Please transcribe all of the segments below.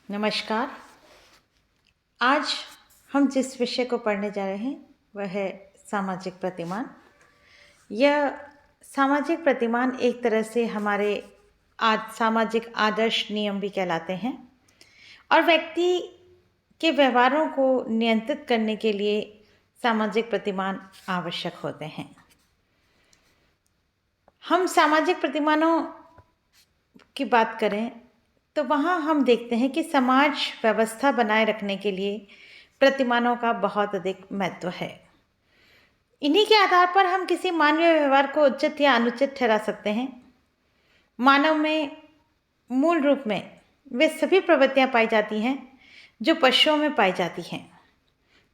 नमस्कार। आज हम जिस विषय को पढ़ने जा रहे हैं वह है सामाजिक प्रतिमान। यह सामाजिक प्रतिमान एक तरह से हमारे आज सामाजिक आदर्श नियम भी कहलाते हैं और व्यक्ति के व्यवहारों को नियंत्रित करने के लिए सामाजिक प्रतिमान आवश्यक होते हैं। हम सामाजिक प्रतिमानों की बात करें तो वहाँ हम देखते हैं कि समाज व्यवस्था बनाए रखने के लिए प्रतिमानों का बहुत अधिक महत्व है। इन्हीं के आधार पर हम किसी मानवीय व्यवहार को उचित या अनुचित ठहरा सकते हैं। मानव में मूल रूप में वे सभी प्रवृत्तियां पाई जाती हैं जो पशुओं में पाई जाती हैं,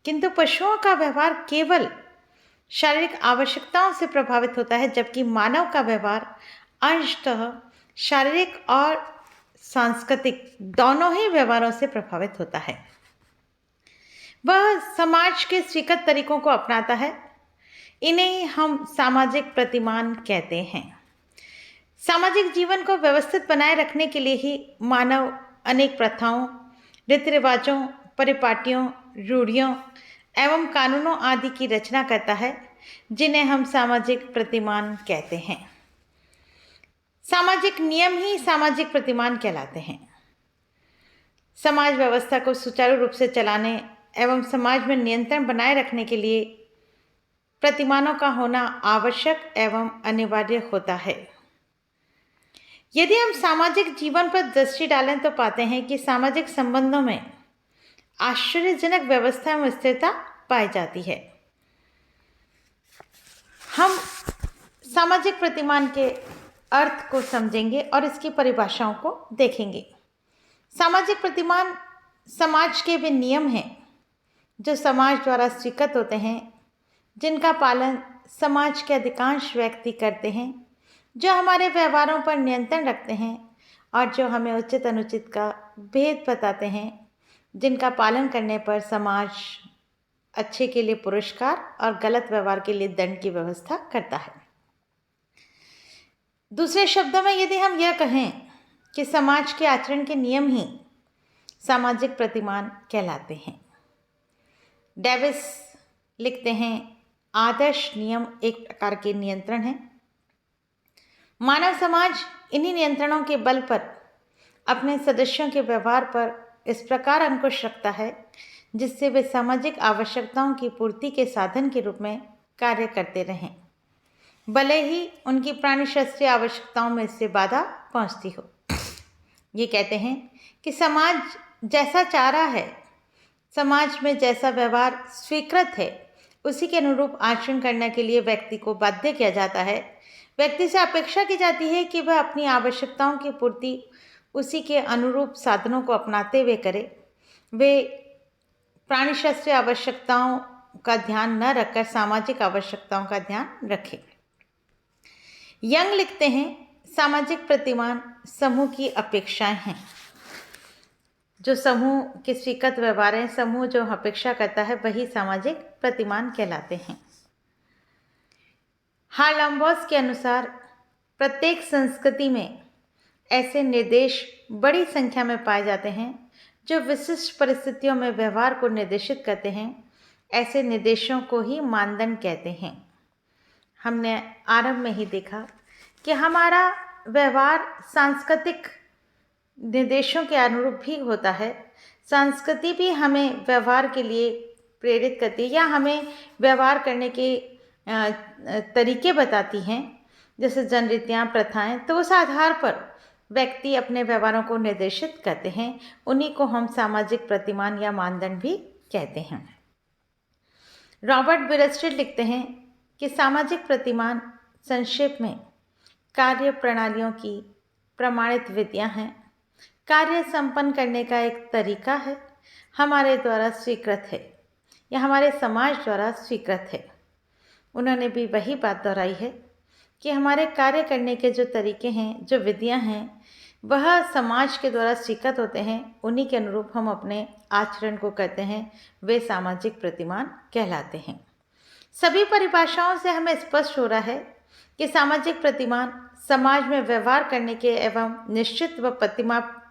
किंतु पशुओं का व्यवहार केवल शारीरिक आवश्यकताओं से प्रभावित होता है, जबकि मानव का व्यवहार अंशतः शारीरिक और सांस्कृतिक दोनों ही व्यवहारों से प्रभावित होता है। वह समाज के स्वीकृत तरीकों को अपनाता है। इन्हें हम सामाजिक प्रतिमान कहते हैं। सामाजिक जीवन को व्यवस्थित बनाए रखने के लिए ही मानव अनेक प्रथाओं, रीति रिवाजों, परिपाटियों, रूढ़ियों एवं कानूनों आदि की रचना करता है, जिन्हें हम सामाजिक प्रतिमान कहते हैं। सामाजिक नियम ही सामाजिक प्रतिमान कहलाते हैं। समाज व्यवस्था को सुचारू रूप से चलाने एवं समाज में नियंत्रण बनाए रखने के लिए प्रतिमानों का होना आवश्यक एवं अनिवार्य होता है। यदि हम सामाजिक जीवन पर दृष्टि डालें तो पाते हैं कि सामाजिक संबंधों में आश्चर्यजनक व्यवस्था में स्थिरता पाई जाती है। हम सामाजिक प्रतिमान के अर्थ को समझेंगे और इसकी परिभाषाओं को देखेंगे। सामाजिक प्रतिमान समाज के वे नियम हैं जो समाज द्वारा स्वीकृत होते हैं, जिनका पालन समाज के अधिकांश व्यक्ति करते हैं, जो हमारे व्यवहारों पर नियंत्रण रखते हैं और जो हमें उचित अनुचित का भेद बताते हैं, जिनका पालन करने पर समाज अच्छे के लिए पुरस्कार और गलत व्यवहार के लिए दंड की व्यवस्था करता है। दूसरे शब्दों में यदि हम यह कहें कि समाज के आचरण के नियम ही सामाजिक प्रतिमान कहलाते हैं। डेविस लिखते हैं, आदर्श नियम एक प्रकार के नियंत्रण है। मानव समाज इन्हीं नियंत्रणों के बल पर अपने सदस्यों के व्यवहार पर इस प्रकार अंकुश रखता है जिससे वे सामाजिक आवश्यकताओं की पूर्ति के साधन के रूप में कार्य करते रहें, भले ही उनकी प्राणी शास्त्रीय आवश्यकताओं में इससे बाधा पहुंचती हो। ये कहते हैं कि समाज जैसा चाह रहा है, समाज में जैसा व्यवहार स्वीकृत है, उसी के अनुरूप आचरण करने के लिए व्यक्ति को बाध्य किया जाता है। व्यक्ति से अपेक्षा की जाती है कि वह अपनी आवश्यकताओं की पूर्ति उसी के अनुरूप साधनों को अपनाते हुए करे। वे प्राणी शास्त्रीय आवश्यकताओं का ध्यान न रखकर सामाजिक आवश्यकताओं का ध्यान रखें। यंग लिखते हैं, सामाजिक प्रतिमान समूह की अपेक्षाएं हैं। जो समूह के स्वीकृत व्यवहार हैं, समूह जो अपेक्षा करता है, वही सामाजिक प्रतिमान कहलाते हैं। हार्लम्बॉस के अनुसार प्रत्येक संस्कृति में ऐसे निर्देश बड़ी संख्या में पाए जाते हैं जो विशिष्ट परिस्थितियों में व्यवहार को निर्देशित करते हैं। ऐसे निर्देशों को ही मानदंड कहते हैं। हमने आरंभ में ही देखा कि हमारा व्यवहार सांस्कृतिक निर्देशों के अनुरूप भी होता है। संस्कृति भी हमें व्यवहार के लिए प्रेरित करती है या हमें व्यवहार करने के तरीके बताती हैं, जैसे जनरीतियाँ, प्रथाएं। तो उस आधार पर व्यक्ति अपने व्यवहारों को निर्देशित करते हैं। उन्हीं को हम सामाजिक प्रतिमान या मानदंड भी कहते हैं। रॉबर्ट बिरस्टेड लिखते हैं कि सामाजिक प्रतिमान संक्षेप में कार्य प्रणालियों की प्रमाणित विधियां हैं। कार्य संपन्न करने का एक तरीका है, हमारे द्वारा स्वीकृत है या हमारे समाज द्वारा स्वीकृत है। उन्होंने भी वही बात दोहराई है कि हमारे कार्य करने के जो तरीके हैं, जो विधियां हैं, वह समाज के द्वारा स्वीकृत होते हैं। उन्हीं के अनुरूप हम अपने आचरण को करते हैं, वे सामाजिक प्रतिमान कहलाते हैं। सभी परिभाषाओं से हमें स्पष्ट हो रहा है कि सामाजिक प्रतिमान समाज में व्यवहार करने के एवं निश्चित व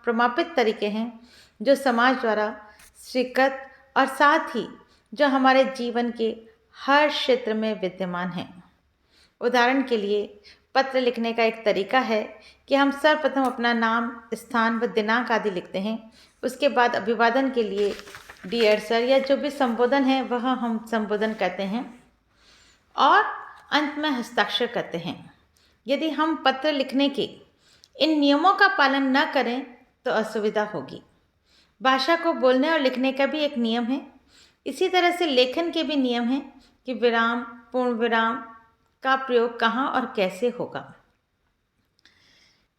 प्रमापित तरीके हैं जो समाज द्वारा स्वीकृत और साथ ही जो हमारे जीवन के हर क्षेत्र में विद्यमान हैं। उदाहरण के लिए पत्र लिखने का एक तरीका है कि हम सर्वप्रथम अपना नाम, स्थान व दिनांक आदि लिखते हैं। उसके बाद अभिवादन के लिए डियर सर या जो भी संबोधन है वह हम संबोधन करते हैं और अंत में हस्ताक्षर करते हैं। यदि हम पत्र लिखने के इन नियमों का पालन न करें तो असुविधा होगी। भाषा को बोलने और लिखने का भी एक नियम है। इसी तरह से लेखन के भी नियम हैं कि विराम, पूर्ण विराम का प्रयोग कहाँ और कैसे होगा।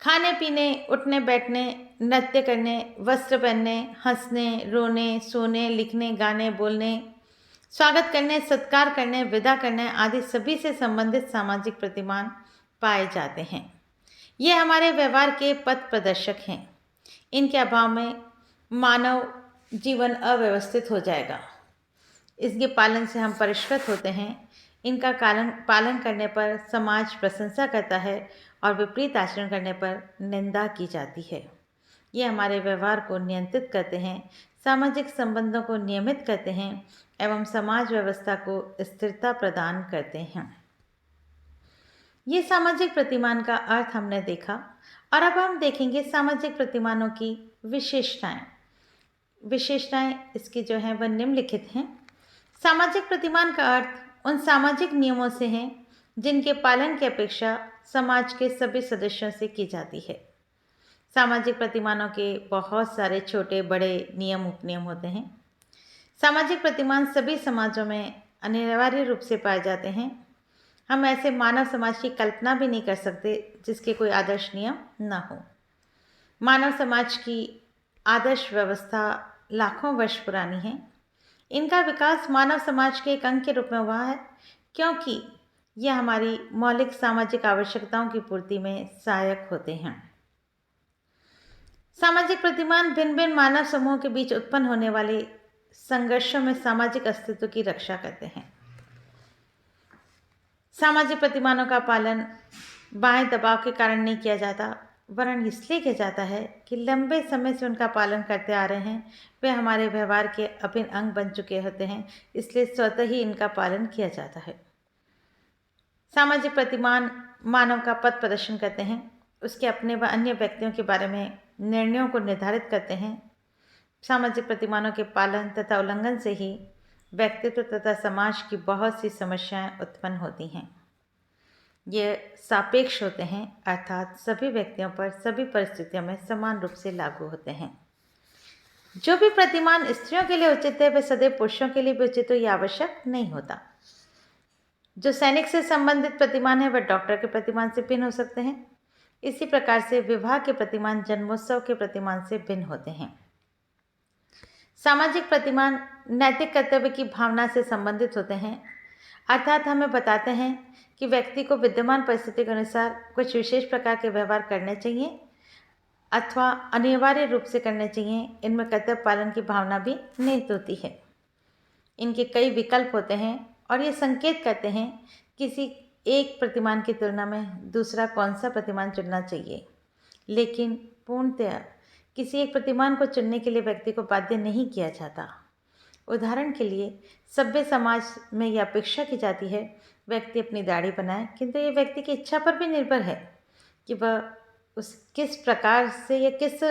खाने पीने, उठने बैठने, नृत्य करने, वस्त्र पहनने, हंसने, रोने, सोने, लिखने, गाने, बोलने, स्वागत करने, सत्कार करने, विदा करने आदि सभी से संबंधित सामाजिक प्रतिमान पाए जाते हैं। ये हमारे व्यवहार के पथ प्रदर्शक हैं। इनके अभाव में मानव जीवन अव्यवस्थित हो जाएगा। इसके पालन से हम परिष्कृत होते हैं। इनका पालन करने पर समाज प्रशंसा करता है और विपरीत आचरण करने पर निंदा की जाती है। ये हमारे व्यवहार को नियंत्रित करते हैं, सामाजिक संबंधों को नियमित करते हैं एवं समाज व्यवस्था को स्थिरता प्रदान करते हैं। ये सामाजिक प्रतिमान का अर्थ हमने देखा और अब हम देखेंगे सामाजिक प्रतिमानों की विशेषताएं। विशेषताएं इसकी जो है वह निम्नलिखित हैं। सामाजिक प्रतिमान का अर्थ उन सामाजिक नियमों से है जिनके पालन की अपेक्षा समाज के सभी सदस्यों से की जाती है। सामाजिक प्रतिमानों के बहुत सारे छोटे बड़े नियम उपनियम होते हैं। सामाजिक प्रतिमान सभी समाजों में अनिवार्य रूप से पाए जाते हैं। हम ऐसे मानव समाज की कल्पना भी नहीं कर सकते जिसके कोई आदर्श नियम न हो। मानव समाज की आदर्श व्यवस्था लाखों वर्ष पुरानी है। इनका विकास मानव समाज के एक अंग के रूप में हुआ है क्योंकि यह हमारी मौलिक सामाजिक आवश्यकताओं की पूर्ति में सहायक होते हैं। सामाजिक प्रतिमान भिन्न भिन्न मानव समूहों के बीच उत्पन्न होने वाले संघर्षों में सामाजिक अस्तित्व की रक्षा करते हैं। सामाजिक प्रतिमानों का पालन बाह्य दबाव के कारण नहीं किया जाता, वरन इसलिए किया जाता है कि लंबे समय से उनका पालन करते आ रहे हैं। वे हमारे व्यवहार के अभिन्न अंग बन चुके होते हैं, इसलिए स्वतः ही इनका पालन किया जाता है। सामाजिक प्रतिमान मानव का पथ प्रदर्शन करते हैं, उसके अपने व अन्य व्यक्तियों के बारे में निर्णयों को निर्धारित करते हैं। सामाजिक प्रतिमानों के पालन तथा उल्लंघन से ही व्यक्तित्व तथा समाज की बहुत सी समस्याएं उत्पन्न होती हैं। ये सापेक्ष होते हैं, अर्थात सभी व्यक्तियों पर सभी परिस्थितियों में समान रूप से लागू होते हैं। जो भी प्रतिमान स्त्रियों के लिए उचित है वह सदैव पुरुषों के लिए भी उचित हो यह आवश्यक नहीं होता। जो सैनिक से संबंधित प्रतिमान है वह डॉक्टर के प्रतिमान से भिन्न हो सकते हैं। इसी प्रकार से विवाह के प्रतिमान जन्मोत्सव के प्रतिमान से भिन्न होते हैं। सामाजिक प्रतिमान नैतिक कर्तव्य की भावना से संबंधित होते हैं, अर्थात हमें बताते हैं कि व्यक्ति को विद्यमान परिस्थिति के अनुसार कुछ विशेष प्रकार के व्यवहार करने चाहिए अथवा अनिवार्य रूप से करने चाहिए। इनमें कर्तव्य पालन की भावना भी निहित होती है। इनके कई विकल्प होते हैं और ये संकेत करते हैं किसी एक प्रतिमान की तुलना में दूसरा कौन सा प्रतिमान चुनना चाहिए, लेकिन पूर्णतः किसी एक प्रतिमान को चुनने के लिए व्यक्ति को बाध्य नहीं किया जाता। उदाहरण के लिए सभ्य समाज में यह अपेक्षा की जाती है व्यक्ति अपनी दाढ़ी बनाए, किंतु ये व्यक्ति की इच्छा पर भी निर्भर है कि वह उस किस प्रकार से या किस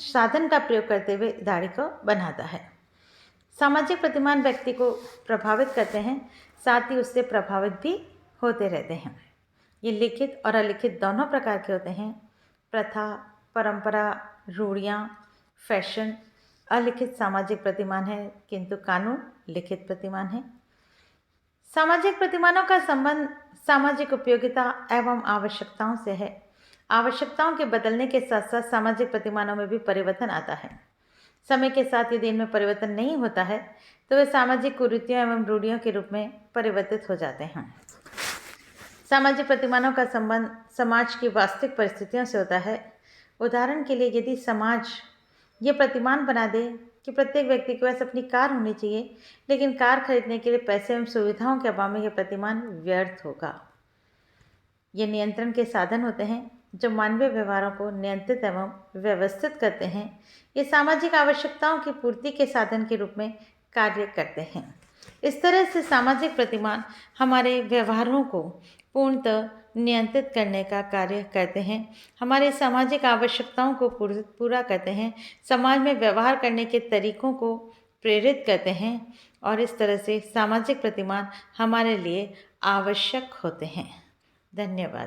साधन का प्रयोग करते हुए दाढ़ी को बनाता है। सामाजिक प्रतिमान व्यक्ति को प्रभावित करते हैं, साथ ही उससे प्रभावित भी होते रहते हैं। ये लिखित और अलिखित दोनों प्रकार के होते हैं। प्रथा, परंपरा, रूढ़ियाँ, फैशन अलिखित सामाजिक प्रतिमान है, किंतु कानून लिखित प्रतिमान है। सामाजिक प्रतिमानों का संबंध सामाजिक उपयोगिता एवं आवश्यकताओं से है। आवश्यकताओं के बदलने के साथ साथ सामाजिक प्रतिमानों में भी परिवर्तन आता है। समय के साथ यदि इनमें परिवर्तन नहीं होता है तो वे सामाजिक कुरीतियों एवं रूढ़ियों के रूप में परिवर्तित हो जाते हैं। सामाजिक प्रतिमानों का संबंध समाज की वास्तविक परिस्थितियों से होता है। उदाहरण के लिए यदि समाज ये प्रतिमान बना दे कि प्रत्येक व्यक्ति के पास अपनी कार होनी चाहिए, लेकिन कार खरीदने के लिए पैसे एवं सुविधाओं के अभाव में यह प्रतिमान व्यर्थ होगा। ये नियंत्रण के साधन होते हैं। जो मानवीय व्यवहारों को नियंत्रित एवं व्यवस्थित करते हैं। ये सामाजिक आवश्यकताओं की पूर्ति के साधन के रूप में कार्य करते हैं। इस तरह से सामाजिक प्रतिमान हमारे व्यवहारों को पूर्णतः नियंत्रित करने का कार्य करते हैं, हमारे सामाजिक आवश्यकताओं को पूरा करते हैं, समाज में व्यवहार करने के तरीकों को प्रेरित करते हैं और इस तरह से सामाजिक प्रतिमान हमारे लिए आवश्यक होते हैं। धन्यवाद।